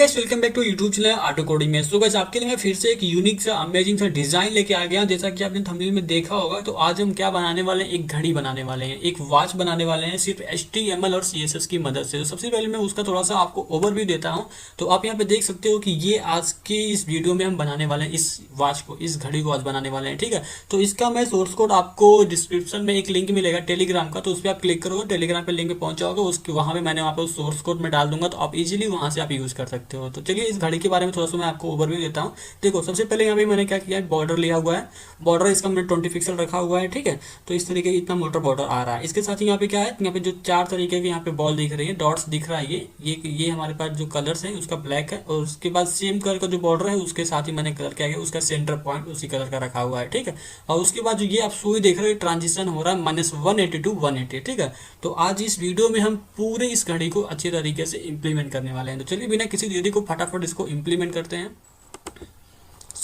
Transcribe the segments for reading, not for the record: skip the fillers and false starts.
Guys, welcome back to YouTube channel auto coding में। So guys, आपके लिए मैं फिर से एक यूनिक सा अमेजिंग सा डिजाइन लेके आ गया। जैसा कि आपने थंबनेल में देखा होगा, तो आज हम क्या बनाने वाले हैं, एक घड़ी बनाने वाले हैं, एक वॉच बनाने वाले हैं, सिर्फ HTML और CSS की मदद से। तो सबसे पहले मैं उसका थोड़ा सा आपको ओवरव्यू देता हूँ। तो आप यहाँ पे देख सकते हो कि ये आज के इस वीडियो में हम बनाने वाले हैं, इस वॉच को, इस घड़ी को आज बनाने वाले हैं। ठीक है, तो इसका मैं सोर्स कोड आपको डिस्क्रिप्शन में एक लिंक मिलेगा टेलीग्राम का, तो उस पर आप क्लिक करोगे, टेलीग्राम पे लिंक पे पहुंच जाओगे, उसके वहाँ पे मैंने वहाँ पे सोर्स कोड में डाल दूंगा, तो आप इजीली वहाँ से आप यूज़ कर सकते हो। तो चलिए इस घड़ी के बारे में थोड़ा सा मैं आपको ओवरव्यू देता हूँ। देखो, सबसे पहले यहाँ पे मैंने क्या किया है, बॉर्डर लिया हुआ है। बॉर्डर इसका मैंने 20 पिक्सल रखा हुआ है। ठीक है, तो इस तरीके इतना मोटा बॉर्डर आ रहा है। इसके साथ ही यहाँ पे क्या है, यहाँ पे जो 4 तरीके के यहाँ पे बॉल दिख रही है, डॉट्स दिख रहा है, ये हमारे पास जो कलर्स है उसका ब्लैक है, और उसके बाद सेम कलर का जो बॉर्डर है उसके साथ ही मैंने कलर क्या है, उसका सेंटर पॉइंट उसी कलर का रखा हुआ है। ठीक है, और उसके बाद जो ये आप सुई देख रहे हो, ट्रांजिशन हो रहा है -180 टू 180। ठीक है, तो आज इस वीडियो में हम पूरे इस घड़ी को अच्छे तरीके से इंप्लीमेंट करने वाले हैं। तो चलिए बिना किसी देरी को फटाफट इसको इंप्लीमेंट करते हैं।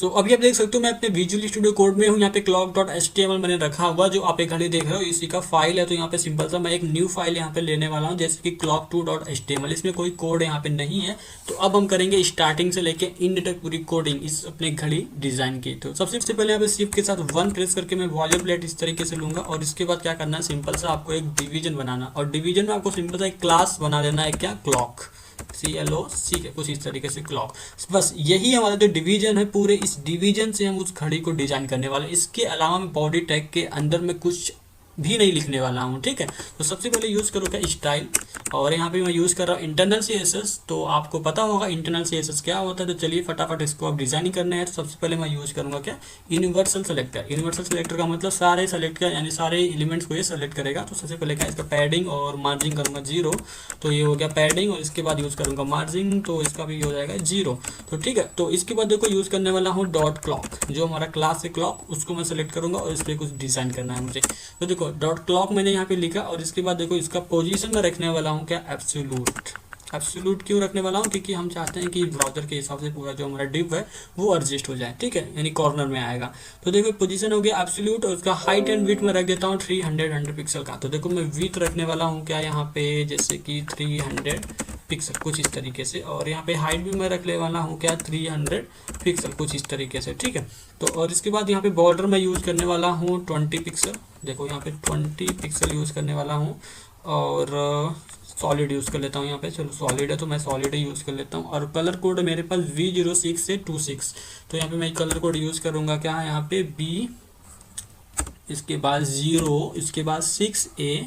अभी आप देख सकते हो मैं अपने विजुअल स्टूडियो कोड में हूँ। यहाँ पे clock.html मैंने रखा हुआ, जो आप एक घड़ी देख रहे हो इसी का फाइल है। तो यहाँ पे सिंपल सा मैं एक न्यू फाइल यहाँ पे लेने वाला हूँ, जैसे कि clock2.html। इसमें कोई कोड यहाँ पे नहीं है। तो अब हम करेंगे स्टार्टिंग से लेके एंड तक पूरी कोडिंग इस अपने घड़ी डिजाइन की। तो सबसे पहले यहाँ पे शिफ्ट के साथ 1 प्रेस करके मैं वॉल्यूम प्लेट इस तरीके से लूंगा, और इसके बाद क्या करना है, सिंपल सा आपको एक डिवीजन बनाना, और डिवीजन में आपको सिंपल सा एक क्लास बना देना है, क्या, क्लॉक, CLOC के कुछ इस तरीके से क्लॉक। बस यही हमारा जो डिवीजन है, पूरे इस डिवीजन से हम उस घड़ी को डिजाइन करने वाले हैं। इसके अलावा मैं बॉडी टैग के अंदर में कुछ भी नहीं लिखने वाला हूँ। ठीक है, तो सबसे पहले यूज़ करूँगा स्टाइल, और यहाँ पे मैं यूज़ कर रहा हूँ इंटरनल CSS। तो आपको पता होगा इंटरनल CSS क्या होता है। तो चलिए फटाफट इसको अब डिजाइनिंग करने हैं। तो सबसे पहले मैं यूज़ करूँगा क्या, यूनिवर्सल सेलेक्टर। यूनिवर्सल सेलेक्टर का मतलब सारे सेलेक्ट कर, यानी सारे एलिमेंट्स को ये सेलेक्ट करेगा। तो सबसे पहले क्या, इसका पैडिंग और मार्जिन करूँगा 0। तो ये हो गया पैडिंग, और इसके बाद यूज़ करूँगा मार्जिन, तो इसका भी हो जाएगा 0। तो ठीक है, तो इसके बाद देखो यूज़ करने वाला हूँ डॉट क्लॉक, जो हमारा क्लास है क्लॉक, उसको मैं सेलेक्ट करूँगा, और इस पर कुछ डिज़ाइन करना है मुझे। तो देखो डॉट क्लॉक मैंने यहाँ पे लिखा, और इसके बाद देखो इसका पोजीशन में रखने वाला हूँ क्या, एब्सोल्यूट। एब्सोल्यूट क्यों रखने वाला हूँ, क्योंकि हम चाहते हैं कि ब्राउजर के हिसाब से पूरा जो हमारा डिव है वो एडजस्ट हो जाए। ठीक है, यानी कॉर्नर में आएगा। तो देखो पोजीशन हो गया एब्सोल्यूट, और उसका हाइट एंड विड्थ में रख देता हूँ 300 पिक्सल का। तो देखो मैं विड्थ रखने वाला हूँ क्या, यहाँ पे जैसे कि 300 पिक्सल कुछ इस तरीके से, और यहाँ पे हाइट भी मैं रखने वाला हूँ क्या, 300 पिक्सल कुछ इस तरीके से। ठीक है, तो और इसके बाद यहाँ पे बॉर्डर में यूज़ करने वाला हूँ 20 पिक्सल। देखो यहाँ पे 20 पिक्सल यूज़ करने वाला हूँ, और सॉलिड यूज़ कर लेता हूँ यहाँ पे। चलो सॉलिड है तो मैं सॉलिड ही यूज़ कर लेता हूँ, और कलर कोड मेरे पास V06 से 26। तो यहाँ पे मैं कलर कोड यूज़ करूँगा क्या है, यहाँ पे B, इसके बाद 0, इसके बाद 6A,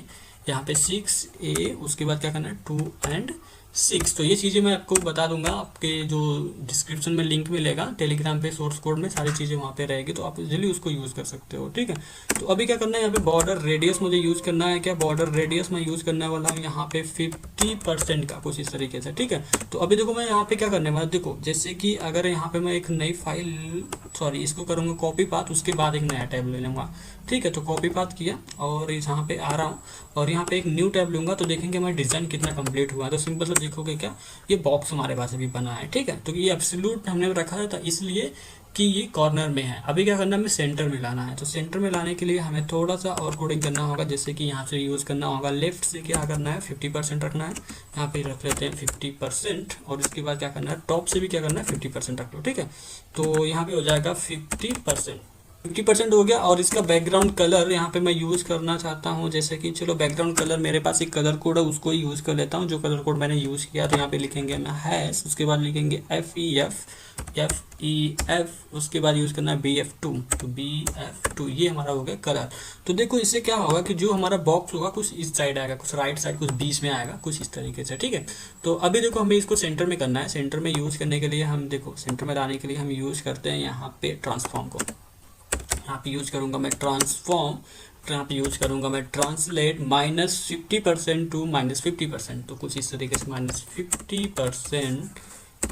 यहाँ पे 6A, उसके बाद क्या करना है 2 एंड 6। तो ये चीज़ें मैं आपको बता दूंगा, आपके जो डिस्क्रिप्शन में लिंक मिलेगा टेलीग्राम पे, सोर्स कोड में सारी चीज़ें वहाँ पे रहेगी, तो आप इजीली उसको यूज़ कर सकते हो। ठीक है, तो अभी क्या करना है, यहाँ पे बॉर्डर रेडियस मुझे यूज़ करना है क्या, बॉर्डर रेडियस मैं यूज़ करने वाला हूँ यहाँ पे 50% का कुछ इस तरीके से। ठीक है, तो अभी देखो मैं यहाँ पे क्या करने वाला, देखो जैसे कि अगर यहाँ पे मैं एक नई फाइल, सॉरी इसको करूँगा कॉपी पाथ, उसके बाद एक नया टैब ले लूँगा। ठीक है, तो कॉपी पाथ किया, और यहाँ पे आ रहा हूँ, और यहाँ पे एक न्यू टैब लूँगा, तो देखेंगे हमारा डिज़ाइन कितना कंप्लीट हुआ है। तो सिंपल से देखोगे क्या, ये बॉक्स हमारे पास अभी बना है। ठीक है, तो ये एब्सोल्यूट हमने रखा था इसलिए कि ये कॉर्नर में है। अभी क्या करना है, हमें सेंटर में लाना है। तो सेंटर में लाने के लिए हमें थोड़ा सा और कोडिंग करना होगा, जैसे कि यहाँ से यूज़ करना होगा, लेफ्ट से क्या करना है 50% रखना है, यहाँ पे रख लेते हैं 50%, और इसके बाद क्या करना है, टॉप से भी क्या करना है 50% रख लो। ठीक है, तो यहाँ पे हो जाएगा 50% हो गया। और इसका बैकग्राउंड कलर यहाँ पे मैं यूज़ करना चाहता हूँ, जैसे कि चलो बैकग्राउंड कलर मेरे पास एक कलर कोड है, उसको ही यूज़ कर लेता हूँ, जो कलर कोड मैंने यूज़ किया। तो यहाँ पे लिखेंगे मैं हैश, उसके बाद लिखेंगे FEF, उसके बाद यूज़ करना है BF2। तो BF2 ये हमारा हो गया कलर। तो देखो इससे क्या होगा कि जो हमारा बॉक्स होगा कुछ इस साइड आएगा, कुछ राइट साइड, कुछ बीच में आएगा, कुछ इस तरीके से। ठीक है, तो अभी देखो हमें इसको सेंटर में करना है। सेंटर में यूज़ करने के लिए हम देखो, सेंटर में लाने के लिए हम यूज़ करते हैं यहाँ पे ट्रांसफॉर्म को। यहाँ पे यूज़ करूँगा मैं ट्रांसफॉर्म, यहाँ पे यूज़ करूँगा मैं ट्रांसलेट -50% टू -50%। तो कुछ इस तरीके से -50%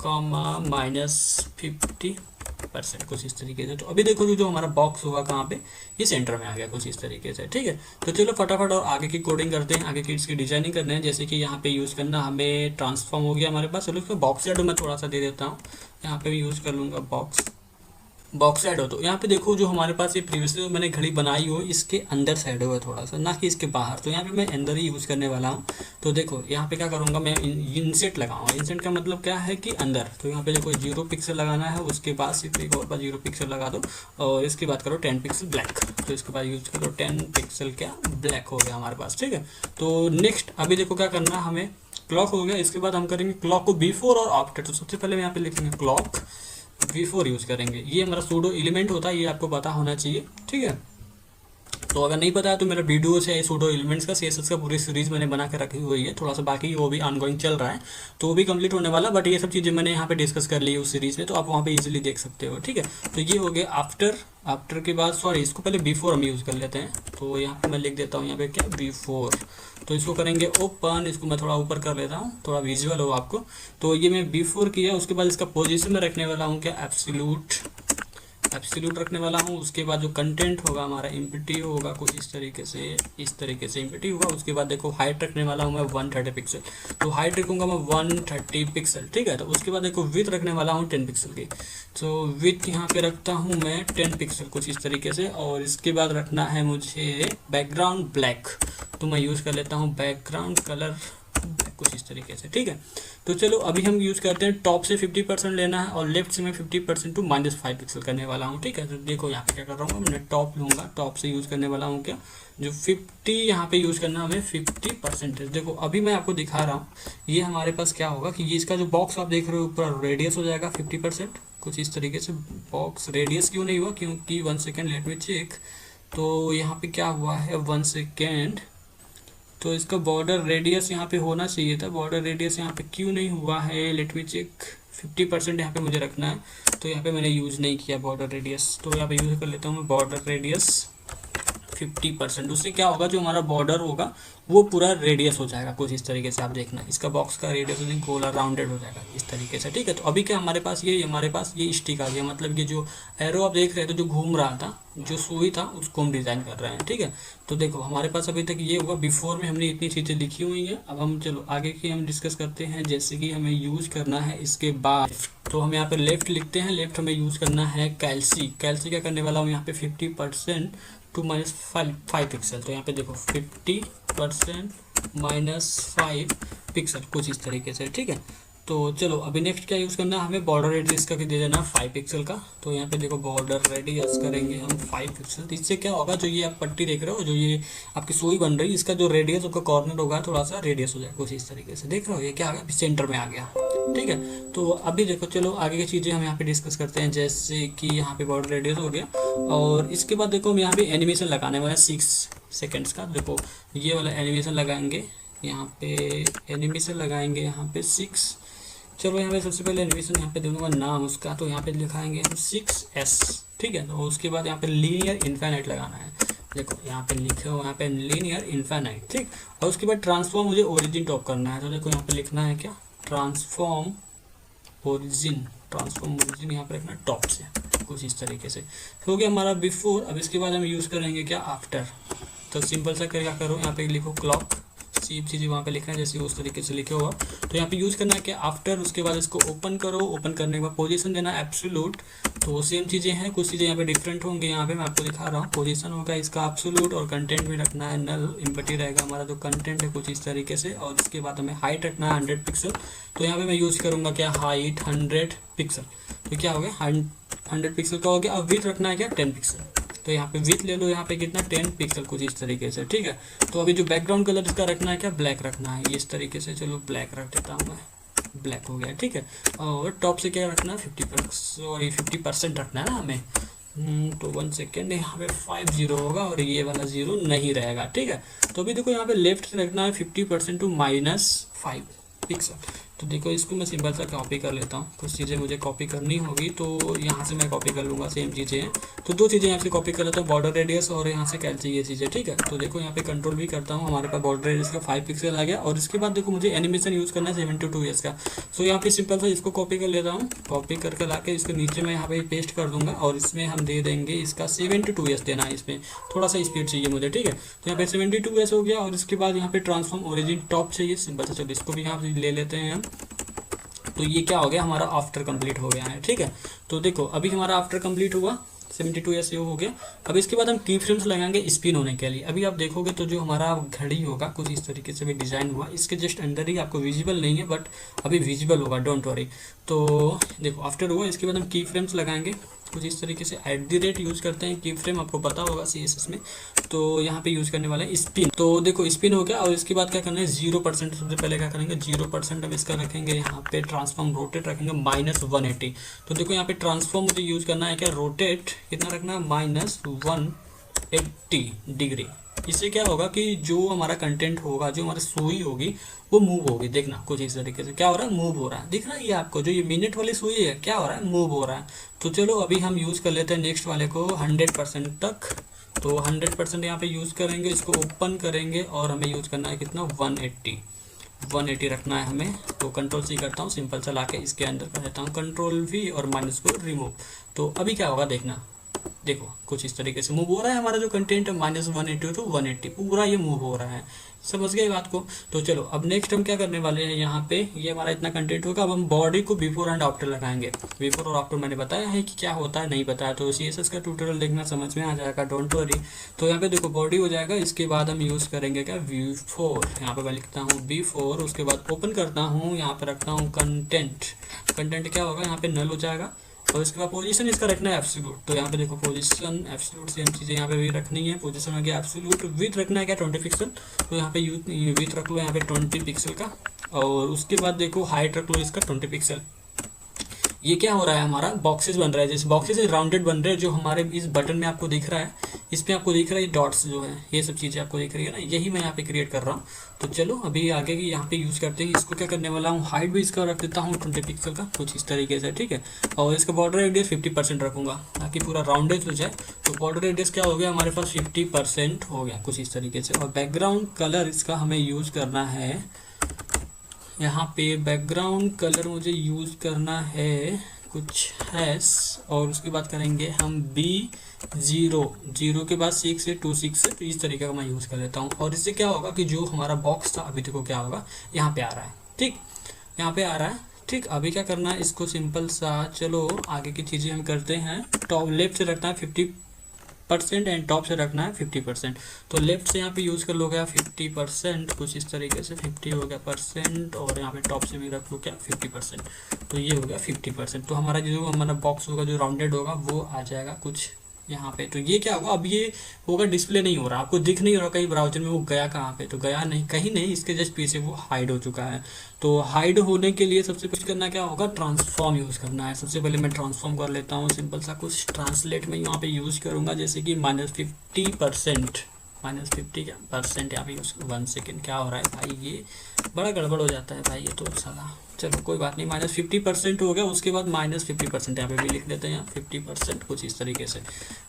-50% कुछ इस तरीके से। तो अभी देखो जो हमारा बॉक्स होगा कहाँ पे, ये सेंटर में आ गया कुछ इस तरीके से। ठीक है, तो चलो फटाफट और आगे की कोडिंग करते हैं, आगे की इसकी डिजाइनिंग करते हैं। जैसे कि यहाँ पे यूज़ करना, हमें ट्रांसफॉर्म हो गया हमारे पास। चलो इसको बॉक्स शेडो मैं थोड़ा सा दे देता हूँ, यहाँ पे भी यूज़ कर लूँगा बॉक्स। बॉक्स साइड हो। तो यहाँ पे देखो जो हमारे पास ये प्रीवियसली मैंने घड़ी बनाई हो इसके अंदर साइड हो थोड़ा सा, ना कि इसके बाहर। तो यहाँ पे मैं अंदर ही यूज़ करने वाला हूँ। तो देखो यहाँ पे क्या करूँगा, मैं इंसेट लगाऊंगा। इंसेट का मतलब क्या है कि अंदर। तो यहाँ पे देखो 0 पिक्सल लगाना है, उसके बाद सिर्फ एक और बार 0 पिक्सल लगा दो, और इसके बाद करो 10 पिक्सल ब्लैक। तो इसके बाद यूज करो 10 पिक्सल क्या ब्लैक हो गया हमारे पास, ठीक है। तो नेक्स्ट अभी देखो क्या करना है हमें, क्लॉक हो गया, इसके बाद हम करेंगे क्लॉक को बिफोर और आफ्टर। तो सबसे पहले यहाँ पे लिखेंगे क्लॉक V4 यूज़ करेंगे। ये हमारा सूडो एलिमेंट होता है, ये आपको पता होना चाहिए, ठीक है। तो अगर नहीं पता है तो मेरा वीडियो है सूडो एलिमेंट्स का, CSS का पूरी सीरीज मैंने बना के रखी हुई है। थोड़ा सा बाकी वो भी ऑनगोइंग चल रहा है, तो वो भी कंप्लीट होने वाला, बट ये सब चीज़ें मैंने यहाँ पे डिस्कस कर ली है उस सीरीज में, तो आप वहाँ पे इजीली देख सकते हो, ठीक है। तो ये हो गया आफ्टर। आफ्टर के बाद सॉरी, इसको पहले बिफोर हम यूज़ कर लेते हैं। तो यहाँ पे मैं लिख देता हूँ यहाँ पे क्या बिफोर। तो इसको करेंगे ओपन, इसको मैं थोड़ा ऊपर कर लेता हूँ, थोड़ा विजुअल हो आपको। तो ये मैं बिफोर किया, उसके बाद इसका पोजीशन में रखने वाला हूँ क्या एब्सोल्यूट रखने वाला हूँ। उसके बाद जो कंटेंट होगा हमारा एम्प्टी होगा कुछ इस तरीके से एम्प्टी होगा। उसके बाद देखो हाइट रखने वाला हूँ मैं 130 पिक्सल। तो हाइट रखूँगा मैं 130 पिक्सल, ठीक है। तो उसके बाद देखो विथ रखने वाला हूँ 10 पिक्सल की। तो विथ यहाँ पे रखता हूँ मैं 10 पिक्सल कुछ इस तरीके से। और इसके बाद रखना है मुझे बैकग्राउंड ब्लैक, तो मैं यूज़ कर लेता हूँ बैकग्राउंड कलर कुछ इस तरीके से, ठीक है। तो चलो अभी हम यूज़ करते हैं टॉप से 50% लेना है और लेफ्ट से मैं 50% टू -5 पिक्सल करने वाला हूँ, ठीक है। तो देखो यहाँ पे क्या कर रहा हूँ, मैं टॉप लूँगा, टॉप से यूज़ करने वाला हूँ क्या जो 50 यहाँ पे यूज़ करना हमें 50%। देखो अभी मैं आपको दिखा रहा हूँ, ये हमारे पास क्या होगा कि ये इसका जो बॉक्स आप देख रहे हो ऊपर रेडियस हो जाएगा 50% कुछ इस तरीके से। बॉक्स रेडियस क्यों नहीं हुआ, क्योंकि 1 सेकेंड लेट मी चेक। तो यहाँ पे क्या हुआ है 1 सेकेंड, तो इसका बॉर्डर रेडियस यहाँ पे होना चाहिए था, बॉर्डर रेडियस यहाँ पे क्यों नहीं हुआ है, लेट मी चेक। 50% यहाँ पे मुझे रखना है, तो यहाँ पे मैंने यूज़ नहीं किया बॉर्डर रेडियस। तो यहाँ पे यूज़ कर लेता हूँ मैं बॉर्डर रेडियस 50%। उससे क्या होगा, जो हमारा बॉर्डर होगा वो पूरा रेडियस हो जाएगा कुछ इस तरीके से। आप देखना इसका बॉक्स का रेडियस गोला राउंडेड हो जाएगा इस तरीके से, ठीक है। तो अभी क्या हमारे पास ये स्टिक आ गया, मतलब ये जो एरो आप देख रहे थे जो घूम रहा था, जो सुई था, उसको हम डिज़ाइन कर रहे हैं, ठीक है। तो देखो हमारे पास अभी तक ये हुआ, बिफोर में हमने इतनी चीज़ें लिखी हुई हैं। अब हम चलो आगे की हम डिस्कस करते हैं, जैसे कि हमें यूज़ करना है इसके बाद। तो हम यहाँ पे लेफ्ट लिखते हैं, लेफ्ट हमें यूज़ करना है कैल्सी। कैल्सी क्या करने वाला हूँ यहाँ पे 50% टू -5 पिक्सल। तो यहाँ पे देखो 50% -5 पिक्सल कुछ इस तरीके से, ठीक है। तो चलो अभी नेक्स्ट क्या यूज़ करना है हमें, बॉर्डर रेडियस का दे देना 5 पिक्सल का। तो यहाँ पे देखो बॉर्डर रेडियस करेंगे हम 5 पिक्सल। तो इससे क्या होगा, जो ये आप पट्टी देख रहे हो, जो ये आपकी सुई बन रही है, इसका जो रेडियस उसका कॉर्नर होगा थोड़ा सा रेडियस हो जाएगा कुछ इस तरीके से। देख रहे हो ये क्या आ गया, सेंटर में आ गया, ठीक है। तो अभी देखो चलो आगे की चीज़ें हम यहाँ पे डिस्कस करते हैं, जैसे कि यहाँ पे बॉर्डर रेडियस हो गया। और इसके बाद देखो हम यहाँ पे एनिमेशन लगाने वाले 6 सेकेंड्स का। देखो ये वाला एनिमेशन लगाएंगे, यहाँ पे एनिमेशन लगाएंगे यहाँ पे 6। चलो यहाँ पे सबसे पहले एनिमेशन यहाँ पे दूंगा नाम उसका, तो यहाँ पे लिखाएंगे हम 6S, ठीक है। तो उसके बाद यहाँ पे लीनियर इन्फाइनाइट लगाना है। देखो यहाँ पे लिखे हो यहाँ पे लीनियर इन्फाइनाइट, ठीक। और उसके बाद ट्रांसफॉर्म मुझे ओरिजिन टॉप करना है। तो देखो यहाँ पे लिखना है क्या, ट्रांसफॉर्म ओरिजिन यहाँ पे रखना टॉप से कुछ इस तरीके से। तो हो गया हमारा बिफोर। अब इसके बाद हम यूज़ करेंगे क्या आफ्टर। तो सिंपल सा क्या करो, यहाँ पे लिखो क्लॉक, सेम चीज़ें वहाँ पे लिखना है जैसे उस तरीके से लिखे हुआ। तो यहाँ पे यूज़ करना है क्या आफ्टर। उसके बाद इसको ओपन करो, ओपन करने के बाद पोजीशन देना एब्सोल्यूट। तो सेम चीज़ें हैं, कुछ चीज़ें यहाँ पे डिफरेंट होंगे। यहाँ पे मैं आपको दिखा रहा हूँ, पोजीशन होगा इसका एब्सोल्यूट और कंटेंट भी रखना है नल। एम्प्टी रहेगा हमारा जो कंटेंट है कुछ इस तरीके से। और इसके बाद हमें हाइट रखना है 100 पिक्सल। तो यहाँ पे मैं यूज़ करूँगा क्या हाइट 100 पिक्सल। तो क्या हो गया 100 पिक्सल का हो गया। अब विथ रखना है क्या 10 पिक्सल। तो यहाँ पे विथ ले लो, यहाँ पे कितना 10 पिक्सल कुछ इस तरीके से, ठीक है। तो अभी जो बैकग्राउंड कलर इसका रखना है क्या ब्लैक रखना है इस तरीके से। चलो ब्लैक रख देता हूँ मैं, ब्लैक हो गया, ठीक है। और टॉप से क्या रखना है 50% रखना है ना हमें। तो 1 सेकेंड, यहाँ पे 50 होगा और ये वाला 0 नहीं रहेगा, ठीक है। तो अभी देखो यहाँ पे लेफ्ट से रखना है 50% टू -5 पिक्सल। तो देखो इसको मैं सिंपल सा कॉपी कर लेता हूँ, कुछ चीज़ें मुझे कॉपी करनी होगी तो यहाँ से मैं कॉपी कर लूँगा। सेम चीज़ें हैं तो दो चीज़ें यहाँ से कॉपी कर लेता हूँ, बॉर्डर रेडियस और यहाँ से कैल्सी ये चीज़ें, ठीक है। तो देखो यहाँ पे कंट्रोल भी करता हूँ, हमारे पास बॉर्डर रेडियस का 5 पिक्सल आ गया। और इसके बाद देखो मुझे एनिमेशन यूज़ करना है 72 का। सो यहाँ पे सिंपल सा इसको कॉपी कर लेता हूँ, कॉपी करके ला के इसके नीचे मैं यहाँ पे पेस्ट कर दूँगा। और इसमें हम दे देंगे इसका 72S देना है, इसमें थोड़ा सा स्पीड चाहिए मुझे, ठीक है। तो यहाँ पे 72S हो गया। और इसके बाद यहाँ पे ट्रांसफॉर्म ओरिजिन टॉप चाहिए सिंपल सा। चलो इसको भी यहाँ ले लेते हैं हम, तो ये क्या हो गया, हमारा आफ्टर कंप्लीट हो गया है। ठीक है, तो देखो अभी हमारा आफ्टर कंप्लीट हुआ 72 ऐसे हो गया। अब इसके बाद हम की फ्रेम्स लगाएंगे स्पिन होने के लिए। अभी आप देखोगे तो जो हमारा घड़ी होगा कुछ इस तरीके से भी डिज़ाइन हुआ, इसके जस्ट अंदर ही, आपको विजिबल नहीं है बट अभी विजिबल होगा, डोंट वरी। तो देखो आफ्टर हुआ, इसके बाद हम की फ्रेम्स लगाएंगे कुछ इस तरीके से। @ यूज़ करते हैं की फ्रेम, आपको पता होगा CSS में। तो यहाँ पे यूज़ करने वाले हैं स्पिन। तो देखो स्पिन हो गया, और इसके बाद क्या करना है 0%, सबसे पहले क्या करेंगे 0% हम इसका रखेंगे यहाँ पे, ट्रांसफॉर्म रोटेट रखेंगे -180। तो देखो यहाँ पे ट्रांसफॉर्म मुझे यूज़ करना है क्या, रोटेट कितना रखना है -180 डिग्री। इससे क्या होगा कि जो हमारा कंटेंट होगा, जो हमारी सुई होगी वो मूव होगी। देखना कुछ इस तरीके से क्या हो रहा है, मूव हो रहा है। दिख रहा है ये आपको, जो ये मिनट वाली सुई है क्या हो रहा है, मूव हो रहा है। तो चलो अभी हम यूज़ कर लेते हैं नेक्स्ट वाले को 100% तक। तो 100% यहाँ पे यूज़ करेंगे, इसको ओपन करेंगे और हमें यूज़ करना है कितना 180 रखना है हमें। तो Ctrl+C करता हूँ, सिंपल सा लाके इसके अंदर कर देता हूँ Ctrl+V और माइनस को रिमूव। तो अभी क्या होगा देखना, देखो कुछ इस तरीके से मूव हो रहा है हमारा जो कंटेंट है, -180 to 180 पूरा ये मूव हो रहा है। समझ गए बात को। तो चलो अब नेक्स्ट हम क्या करने वाले हैं, यहाँ पे ये हमारा इतना कंटेंट होगा। अब हम बॉडी को बिफोर एंड आफ्टर लगाएंगे। बिफोर और आफ्टर मैंने बताया है कि क्या होता है, नहीं बताया तो CSS का ट्यूटोरियल देखना, समझ में आ जाएगा, डोंट वरी। तो यहाँ पे देखो बॉडी हो जाएगा, इसके बाद हम यूज़ करेंगे क्या बिफोर, यहाँ पे मैं लिखता हूँ बिफोर, उसके बाद ओपन करता हूँ, यहाँ पे रखता हूँ कंटेंट क्या होगा यहाँ पे नल हो जाएगा। और इसके बाद पोजीशन इसका रखना है एब्सोल्यूट। तो यहाँ पे देखो पोजीशन एब्सोल्यूट सेम चीज़ें यहाँ पे भी रखनी है। पोजीशन में क्या एब्सोल्यूट, विथ रखना है क्या 20 पिक्सल। तो यहाँ पे विथ रख लो यहाँ पे 20 पिक्सल का, और उसके बाद देखो हाइट रख लो इसका 20 पिक्सल। ये क्या हो रहा है, हमारा बॉक्सेस बन रहा है, जैसे बॉक्सेस राउंडेड बन रहे हैं जो हमारे इस बटन में आपको दिख रहा है, इसमें आपको दिख रहा है ये डॉट्स जो है, ये सब चीज़ें आपको दिख रही है ना, यही मैं यहाँ पे क्रिएट कर रहा हूँ। तो चलो अभी आगे की यहाँ पे यूज़ करते हैं। इसको क्या करने वाला हूँ, हाइट भी इसका रख देता हूँ 20 पिक्सल का कुछ इस तरीके से। ठीक है, और इसका बॉर्डर रेडियस 50% रखूँगा ताकि पूरा राउंडेज हो जाए। तो बॉर्डर रेडियस क्या हो गया हमारे पास 50% हो गया कुछ इस तरीके से। और बैकग्राउंड कलर इसका हमें यूज़ करना है, यहाँ पे बैकग्राउंड कलर मुझे यूज़ करना है कुछ हैश, और उसके बाद करेंगे हम B0 के बाद 6 से 26 से। तो इस तरीके का मैं यूज़ कर लेता हूँ। और इससे क्या होगा कि जो हमारा बॉक्स था अभी देखो क्या होगा, यहाँ पे आ रहा है। ठीक, यहाँ पे आ रहा है। ठीक, अभी क्या करना है इसको सिंपल सा, चलो आगे की चीज़ें हम करते हैं। टॉप लेफ्ट से रखना है 50% एंड टॉप से रखना है 50%। तो लेफ्ट से यहाँ पे यूज़ कर लो गया 50% कुछ इस तरीके से, 50 हो गया %, और यहाँ पे टॉप से भी रख लो क्या 50%। तो ये हो गया 50%। तो हमारा जो हमारा बॉक्स होगा जो राउंडेड होगा वो आ जाएगा कुछ यहाँ पे। तो ये क्या होगा, अब ये होगा डिस्प्ले नहीं हो रहा, आपको दिख नहीं रहा कहीं ब्राउजर में वो गया कहाँ पे, तो गया नहीं कहीं नहीं, इसके जस्ट पीछे वो हाइड हो चुका है। तो हाइड होने के लिए सबसे कुछ करना क्या होगा, ट्रांसफॉर्म यूज़ करना है। सबसे पहले मैं ट्रांसफॉर्म कर लेता हूँ, सिंपल सा कुछ ट्रांसलेट में यहाँ पे यूज़ करूँगा, जैसे कि -50% -50 क्या % यहाँ पे यूज़। 1 सेकेंड, क्या हो रहा है भाई, ये बड़ा गड़बड़ हो जाता है भाई ये तो साला। चलो कोई बात नहीं, -50% हो गया। उसके बाद -50% यहाँ पे भी लिख देते हैं, यहाँ 50% कुछ इस तरीके से।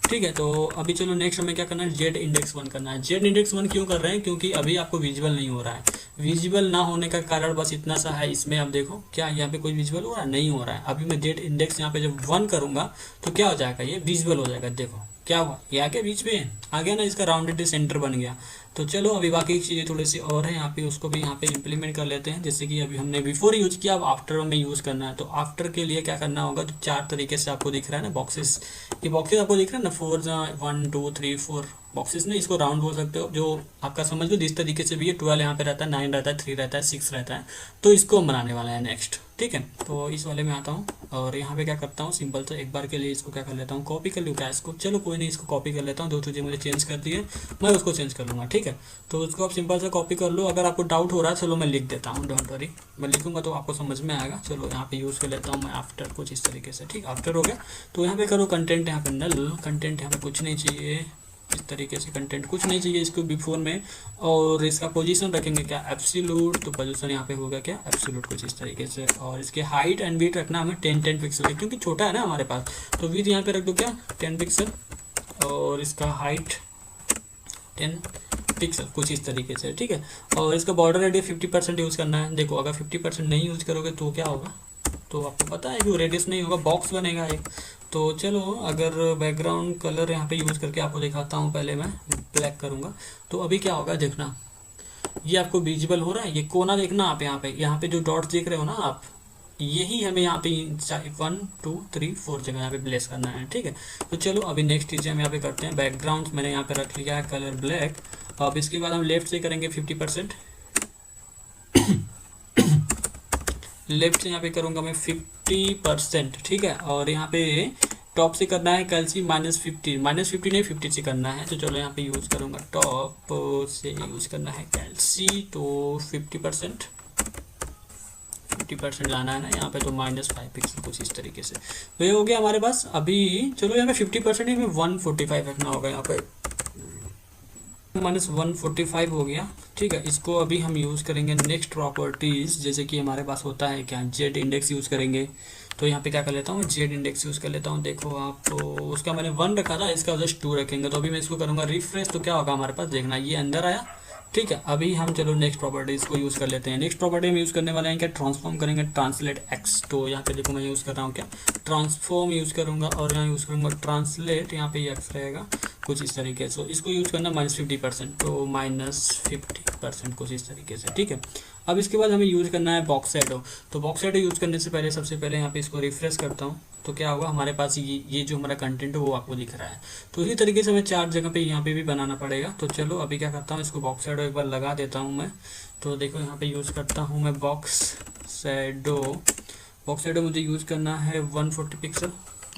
ठीक है, तो अभी चलो नेक्स्ट हमें क्या करना है, Z-index 1 करना है। Z-index 1 क्यों कर रहे हैं, क्योंकि अभी आपको विजुअल नहीं हो रहा है। विजुअल ना होने का कारण बस इतना सा है, इसमें आप देखो क्या यहाँ पे कोई विजुअल हो रहा है, नहीं हो रहा है। अभी मैं Z-index यहाँ पे जब 1 करूँगा तो क्या हो जाएगा, ये विजुअल हो जाएगा। देखो क्या हुआ, ये आगे बीच में आ गया ना, इसका राउंडेड सेंटर बन गया। तो चलो अभी बाकी चीज़ें थोड़ी सी और है यहाँ पे, उसको भी यहाँ पे इम्प्लीमेंट कर लेते हैं। जैसे कि अभी हमने बिफोर यूज किया, अब आफ्टर में यूज़ करना है। तो आफ्टर के लिए क्या करना होगा, तो 4 तरीके से आपको दिख रहा है ना बॉक्सेस, ये बॉक्सेस आपको दिख रहा है ना 4 1 2 3 4 बॉक्सेस ने, इसको राउंड बोल सकते हो, जो आपका समझ लो जिस तरीके से भी है। 12 यहाँ पे रहता है, 9 रहता है, 3 रहता है, 6 रहता है। तो इसको हम बनाने वाला है नेक्स्ट। ठीक है, तो इस वाले में आता हूँ और यहाँ पे क्या करता हूँ, सिंपल से एक बार के लिए इसको क्या कर लेता हूँ, कॉपी कर लूँ क्या इसको, चलो कोई नहीं, इसको कॉपी कर लेता हूँ। 2 चीज़ें मुझे चेंज कर दी है, मैं उसको चेंज कर लूँगा। ठीक है, तो उसको आप सिंपल से कॉपी कर लो। अगर आपको डाउट हो रहा है चलो मैं लिख देता हूँ, डोंट वरी, मैं लिखूँगा तो आपको समझ में आएगा। चलो यहाँ पे यूज़ कर लेता हूँ मैं आफ्टर कुछ इस तरीके से। ठीक, आफ्टर हो गया। तो यहाँ पे करो कंटेंट, यहाँ पे नल कंटेंट, यहाँ पे कुछ नहीं चाहिए, इस तरीके से कंटेंट कुछ नहीं चाहिए इसको बिफोर में। और इसका पोजीशन रखेंगे क्या एब्सोल्यूट, तो पोजीशन यहाँ पे होगा क्या एब्सोल्यूट कुछ इस तरीके से। और इसके हाइट एंड विड्थ रखना हमें 10 पिक्सल है, क्योंकि छोटा है ना हमारे पास। तो विड्थ यहाँ पे रख दो क्या 10 पिक्सल, और इसका हाइट 10 पिक्सल कुछ इस तरीके से। ठीक है, और इसका बॉर्डर रेडियस 50% यूज़ करना है। देखो अगर 50% नहीं यूज़ करोगे तो क्या होगा, तो आपको पता है कि रेडियस नहीं होगा, बॉक्स बनेगा एक। तो चलो अगर बैकग्राउंड कलर यहाँ पे यूज़ करके आपको दिखाता हूँ, पहले मैं ब्लैक करूँगा। तो अभी क्या होगा देखना, ये आपको विजिबल हो रहा है, ये कोना देखना आप, यहाँ पे जो डॉट्स देख रहे हो ना आप, यही हमें यहाँ पे 1 2 3 4 जगह यहाँ पे प्लेस करना है, ठीक है। तो चलो अभी नेक्स्ट चीज़ हम यहाँ पे करते हैं, बैकग्राउंड मैंने यहाँ पे रख लिया है कलर ब्लैक। अब इसके बाद हम लेफ्ट से करेंगे 50%, लेफ्ट से यहाँ पे करूँगा मैं 50%, ठीक है। और यहाँ पे टॉप से करना है कैल्सी -50, -50 नहीं 50 से करना है। तो चलो यहाँ पे यूज़ करूँगा टॉप से यूज़ करना है कैल्सी, तो 50% लाना है ना यहाँ पे, तो -5 पिक्सल कुछ इस तरीके से। तो ये हो गया हमारे पास। अभी चलो यहाँ पे 50% ही में 145 रखना होगा, यहाँ पे -145 हो गया, ठीक है। इसको अभी हम यूज़ करेंगे नेक्स्ट प्रॉपर्टीज़, जैसे कि हमारे पास होता है क्या, जेड इंडेक्स यूज़ करेंगे। तो यहाँ पे क्या कर लेता हूँ, जेड इंडेक्स यूज़ कर लेता हूँ। देखो आप, तो उसका मैंने 1 रखा था, इसका जस्ट 2 रखेंगे। तो अभी मैं इसको करूँगा रिफ्रेश, तो क्या होगा हमारे पास, देखना ये अंदर आया, ठीक है। अभी हम चलो नेक्स्ट प्रॉपर्टीज़ को यूज़ कर लेते हैं। नेक्स्ट प्रॉपर्टी हम यूज़ करने वाले हैं क्या, ट्रांसफॉर्म करेंगे ट्रांसलेट एक्स। तो यहाँ पे देखो मैं यूज़ कर रहा हूँ क्या, ट्रांसफॉर्म यूज़ करूँगा, और यहाँ यूज़ करूँगा ट्रांसलेट, यहाँ पे एक्स रहेगा कुछ इस तरीके से। इसको यूज़ करना -50%, तो -50% कुछ इस तरीके से, ठीक है। अब इसके बाद हमें यूज़ करना है बॉक्स शैडो। तो बॉक्स शैडो यूज़ करने से पहले सबसे पहले यहाँ पे इसको रिफ्रेश करता हूँ, तो क्या होगा हमारे पास ये जो हमारा कंटेंट है वो आपको दिख रहा है। तो इसी तरीके से हमें 4 जगह पे यहाँ पे भी बनाना पड़ेगा। तो चलो अभी क्या करता हूँ, इसको बॉक्स शैडो एक बार लगा देता हूँ मैं। तो देखो यहाँ पे यूज़ करता हूँ मैं बॉक्स शैडो। बॉक्स शैडो मुझे यूज़ करना है 140 पिक्सल,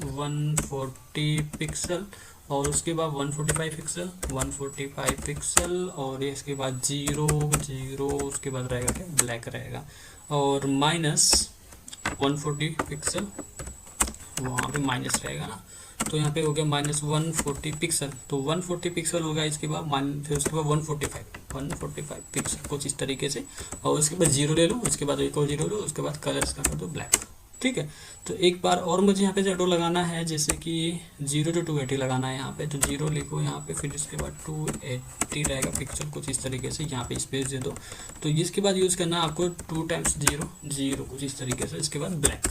140 पिक्सल, और उसके बाद 145 पिक्सल, 145 पिक्सल, और इसके बाद 0 उसके बाद रहेगा क्या, ब्लैक रहेगा, और -140 पिक्सल, वहाँ पे माइनस रहेगा ना। तो यहाँ पे हो गया -140 पिक्सल, तो 140 पिक्सल होगा। इसके बाद फिर उसके बाद 145 पिक्सल कुछ इस तरीके से, और उसके बाद 0 ले लो, उसके बाद एक और 0 लो, उसके बाद कलर इसका कर दो ब्लैक, ठीक है। तो एक बार और मुझे यहाँ पे शैडो लगाना है, जैसे कि 0 to 280 लगाना है यहाँ पे। तो 0 लिखो यहाँ पे, फिर इसके बाद 280 रहेगा पिक्सल कुछ इस तरीके से, यहाँ पे स्पेस दे दो। तो इसके बाद यूज़ करना है आपको 2 टाइम्स 0 कुछ इस तरीके से, इसके बाद ब्लैक,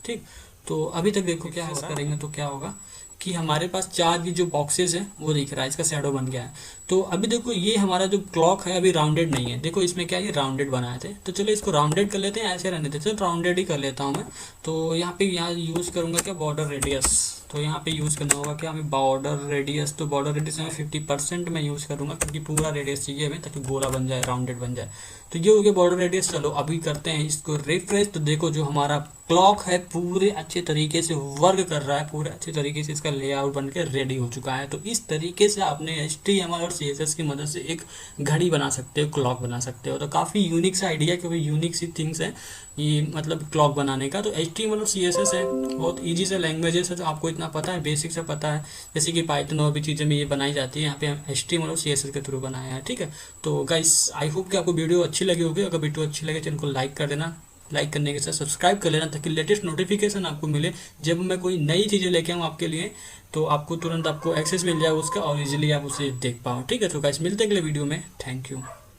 ठीक। तो अभी तक देखो क्या करेंगे तो क्या होगा कि हमारे पास 4 की जो बॉक्सेस हैं वो दिख रहा है, इसका शैडो बन गया है। तो अभी देखो ये हमारा जो क्लॉक है अभी राउंडेड नहीं है, देखो इसमें क्या ये राउंडेड बनाए थे। तो चलो इसको राउंडेड कर लेते हैं, ऐसे रहने देते हैं, चलो राउंडेड ही कर लेता हूँ मैं। तो यहाँ पे यूज़ करूँगा क्या, बॉर्डर रेडियस। तो यहाँ पे यूज़ करना होगा क्या हमें, बॉर्डर रेडियस। तो बॉर्डर रेडियस में 50% में यूज़ करूँगा, क्योंकि पूरा रेडियस चाहिए हमें ताकि गोला बन जाए, राउंडेड बन जाए। तो ये हो गया बॉर्डर रेडियस। चलो अभी करते हैं इसको रिफ्रेश। तो देखो जो हमारा क्लॉक है पूरे अच्छे तरीके से वर्क कर रहा है, पूरे अच्छे तरीके से इसका लेआउट बन के रेडी हो चुका है। तो इस तरीके से आपने HTML और CSS की मदद से एक घड़ी बना सकते हो, क्लॉक बना सकते हो। तो काफ़ी यूनिक सा आइडिया, क्योंकि यूनिक सी थिंग्स है ये, मतलब क्लॉक बनाने का। तो HTML और CSS है, बहुत ईजी से लैंग्वेजेस है, तो आपको इतना पता है, बेसिक से पता है। जैसे कि पाइथन और भी चीज़ें में ये बनाई जाती है, यहाँ पे हम HTML और CSS के थ्रू बनाया है, ठीक है। तो गाइस आई होप कि आपको वीडियो अच्छी लगी होगी। अगर वीडियो अच्छी लगे चैनल को लाइक कर देना, लाइक करने के साथ सब्सक्राइब कर लेना, ताकि लेटेस्ट नोटिफिकेशन आपको मिले जब मैं कोई नई चीज़ें लेके आऊँ आपके लिए। तो आपको तुरंत आपको एक्सेस मिल जाए उसका, और इजीली आप उसे देख पाओ, ठीक है। तो गाइस मिलते हैं अगले वीडियो में, थैंक यू।